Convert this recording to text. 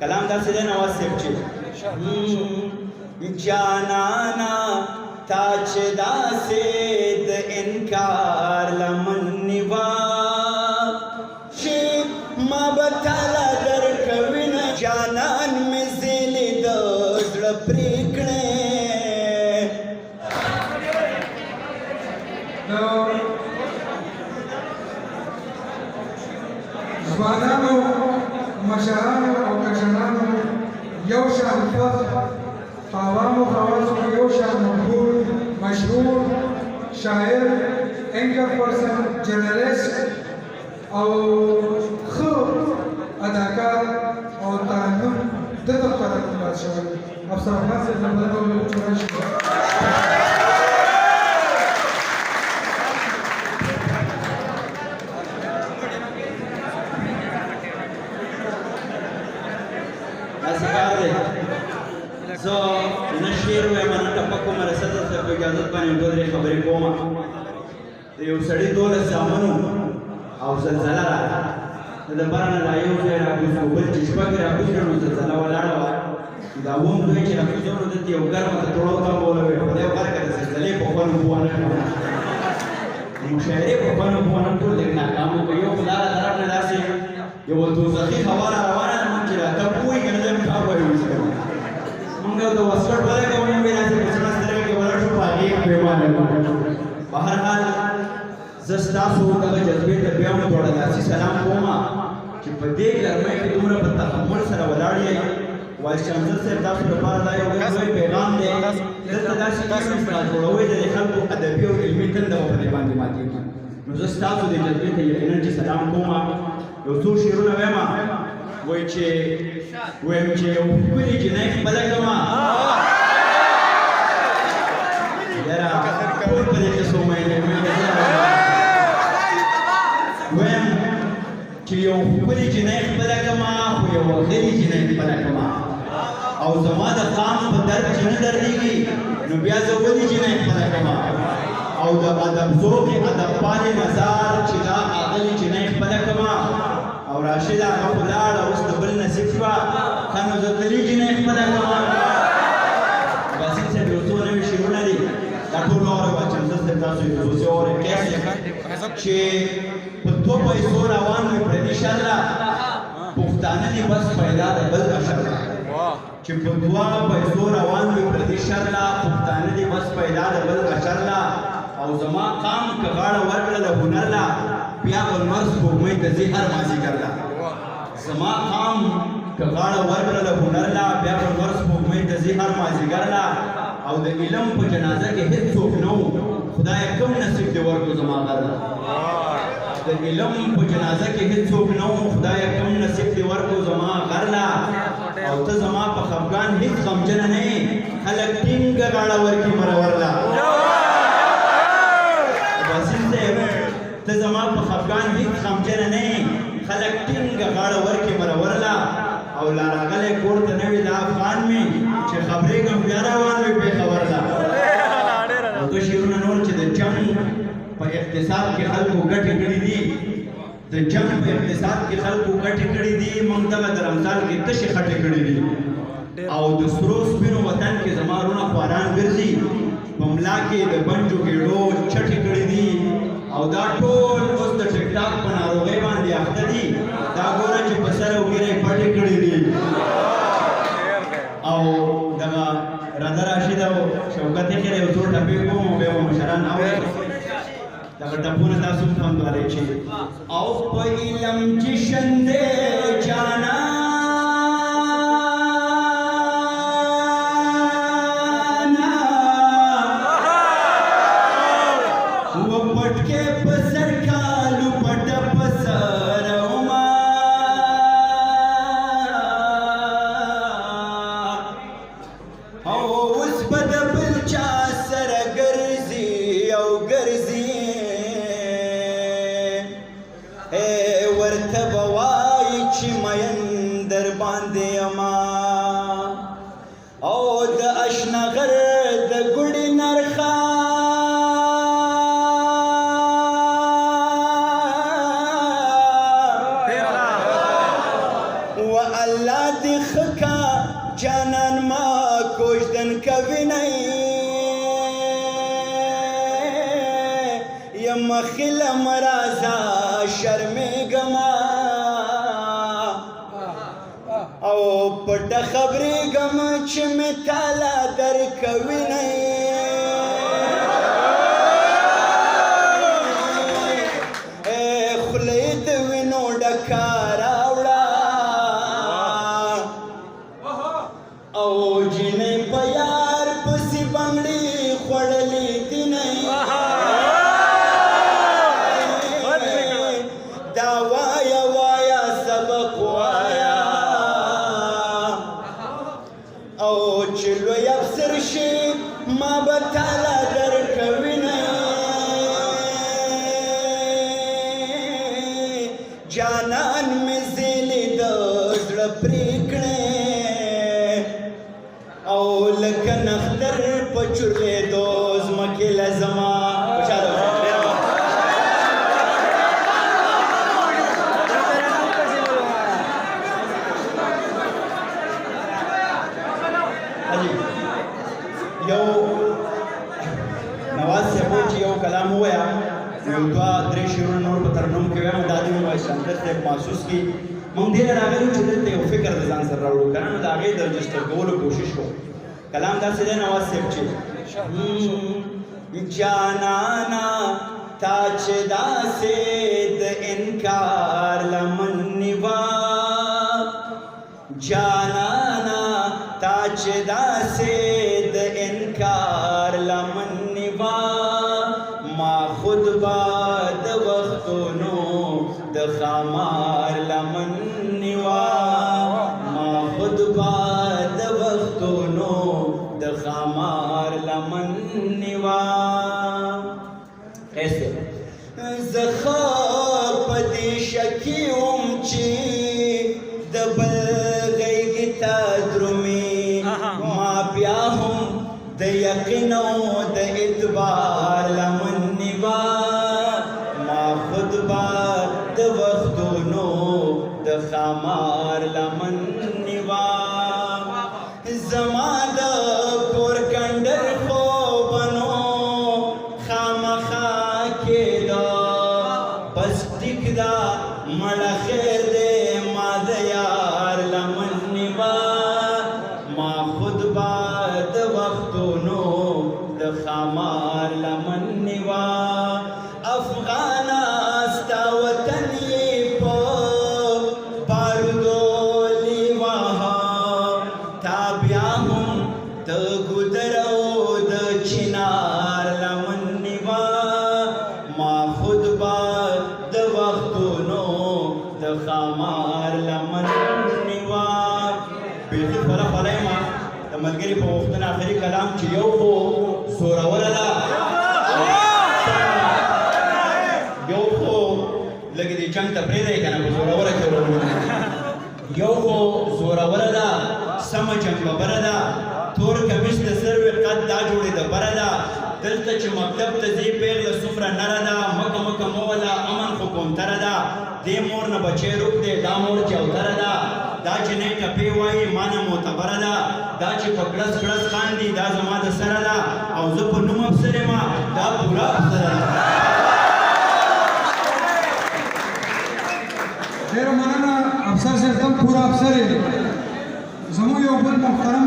کلام داسې دی نواز صاحب چې جانانا تا چې داسې د انکار لمن نیوا چې ما به تاله درکوینه جانان مې زیلې د زړه پرېکړې ځوانانو مشرانو او کشرانو یو شان فخر عوامو خواصو یو شان مقبول مشهور شاعر اینکر پرسن جرنالیست او ښه اداکار او ترنم دغه طرف نه شوی افسر خان صاحب زموږ جوړ شو زه نه شعر وایم نه ټپه کوم رسد صاحب اجازت باندې دوه درې خبرې کوم د یو سړي 12 زامنو او زلزله راغله د بره نه را یو ځای راکوز کړو بل چې شپږ راکوز کړو نو زلزله ولاړه وه دا اووم دوی چې راکوز کړو دلته یو ګرمه ته توړو ته بولوي خدای غر که د زلزلې په خوند پوه نه کړو د مشاعرې په خوند پوه نه کړو لږ ناکام وکړو یو خو دغه طرف نه داسې یو دوزخي هوا را روانه ده موږ چې راته پوهېږي نه دی موږ خبرې وکړو موږ د وسکټ ولګو موږ بیا داسې په سړه سترګه کې ولاړ شو په هغې پرېمانه بهرحال زه ستاسو دغه جذبې ته بیا هم دواړه داسې سلام کوم چې په دې ګرمۍ کې دومره په تحمل سره ولاړ یې وایس چانسلر صاحب تاسو لپاره دا یو ډېر لوی پیغام دی دلته داسې کیسې راجوړوئ د خلکو ادبي او علمي تنده به په دې باندې ماتېږي نو زه ستاسو دې جذبې ته یقینا چې سلام کوم یو څو شعرونه وایم وایي چې ویم چې یو ښکلې جنۍ خپله کړمه یاره ټول په دې قصو میینې ویم چې یو ښکلې جنۍ خپله کړمه خو یو غلې جنۍ خپله کړمه او زما د قام په درد چې نه دردېږي نو بیا زه ولې جنۍ خپله کړمه او د ادب ذوق ادب پالې نظر چې دا هغلې جنۍ خپله کړمه او راشد هغه ولاړه اوس د بل نصیب شوه ښه نو زه تلي جنۍ خپله کړمه باسم صاحب یو څو نوي شعرونه دي دا ټول واورئ واچمزه صاحب تاسو یې خصوصي واورئ چې په دوه پیسو روان وي پردي شرله پښتانه دي بس پیدا د بل اشرله چې په دوه پیسو روان وي پردي شرله پښتانه دي بس پیدا د بل اشرله او زما قام که غاړه ورکړه د هنر له بیا به لمر سپوږمۍ ته ځي هر مازدیګر له زما قام که غاړه ورکړه د هنر له بیا به لمر سپوږمۍ ته ځي هر مازدیګر له او د علم په جنازه کې هېڅ څوک نه و خدایه کوم نصیب دې ورکړو زما غر له د علم په جنازه کې هېڅ څوک نه و خدایه کوم نصیب دې ورکړو زما غر له او ته زما په خفګان هېڅ غمجنه نه یې خلک ټینګه غاړه ورکړي مرور له باسم صاحب ته زما په خفګان هېڅ غمجنه نه یې خلک ټینګه غاړه ورکړي مرور له او لا راغلی کور ته نه وي دا افغان مې چې خبرېږم بیا روان وي پېښور له او دوه شعرونه نور چې د جنګ په اقتصاد کې خلکو ګټې کړي دي د جنګ په اقتصاد کې خلکو ګټې کړي دي موږ دغه د رمضان کې تشې خټې کړي دي او د سرو سپینو وطن کې زما وروڼه خواران ګرځي په ملا کې د بنجو ګېډو چټې کړي دي او دا ټول اوس د ټیک ټاک په ناروغۍ باندې اخته دي دا ګوره چې په سر او ګیرې پټې کړي دي او دغه رضا راشد او شوکت خیر یو څو ټپې کوم او بیا به مشران اوري دغه ټپونه تاسو هم خوندولی چې او په علم جشن دی جانا Allah دی خکا جانان ما کوژدن کوي نه یم خلم رازا شرمېږم او پټه خبرېږم چې مې تاله درکوي نه خولې د وینو ډکه راوړه او جینۍ په یار پسې بنګړې خوړلې دي نه دا وایه وایه سبق وایه او چې لوی افسر شي ما به تاله درکوي نه جانان مې زیلې د زړه پرې کړې او لکه نختر په چورلېدو ځمکې له زما خوشحاله اوسه یو نواز صاحب چې یو کلام ووایه یو دوه درې شعرونه نور په ترنم کې وایم دا دې ووایي سندر صاحب محسوس کړي موږ ډېره راغلي چې دلته یو فکر د ځان سره راوړو که نه نو د هغې د رجسټر کولو کوشش کوو کلام داسې دی نواز صاحب چې جانانا تا چې داسې د انکار لمن نیوا جانانا تا چې داسې د انکار لمن نیوا ما خود با د وختونو د خامار لمن نیوا ما خود با د وختونو د خامار لمن نیوا ایسے زخه پدې شکی اوم چې د بل غیږې ته درومي ما بیا هم د یقین او د اعتبار لمن نیوا ما خود با د وختونو د خامار لمن نیوا زما د کور کندر خوبنو خامخا کېدا بس ټیک دا مړه خیر دی ما د یار لمن نیوا ما خود با د وختونو د خامار لمن نیوا افغانا ستا وطن یې په بارودو لیواها تا بیا هم د ګودر او د چنار لمن نیوا ما خود با د وختونو د خامار لمن نیوا بیخي خپله خپله یمه د ملګري په وختونه آخري کلام چې یو خو زوروره ده یو خو لږ دې جنګ ته پرېږدی که نه په زوروره کې یو خو زوروره ده سمه جنګبره ده تور کمیس د سروې قد دا جوړې د بره ده دلته چې مکتب ته ځې پیغله څومره نره ده مکه مکه مه وله امن خو کومتره ده دې مور نه بچی روک دی دا مور چوتره ده دا جنۍ ټپې وایي ما نه معتبره ده دا چې په کړس کړس خاندي دا زما د سره ده او زه په نوم افسر یم دا پوره افسره ده ډېره مننه افسر صاحب ته پوره افسر یې زموږ یو بل محترم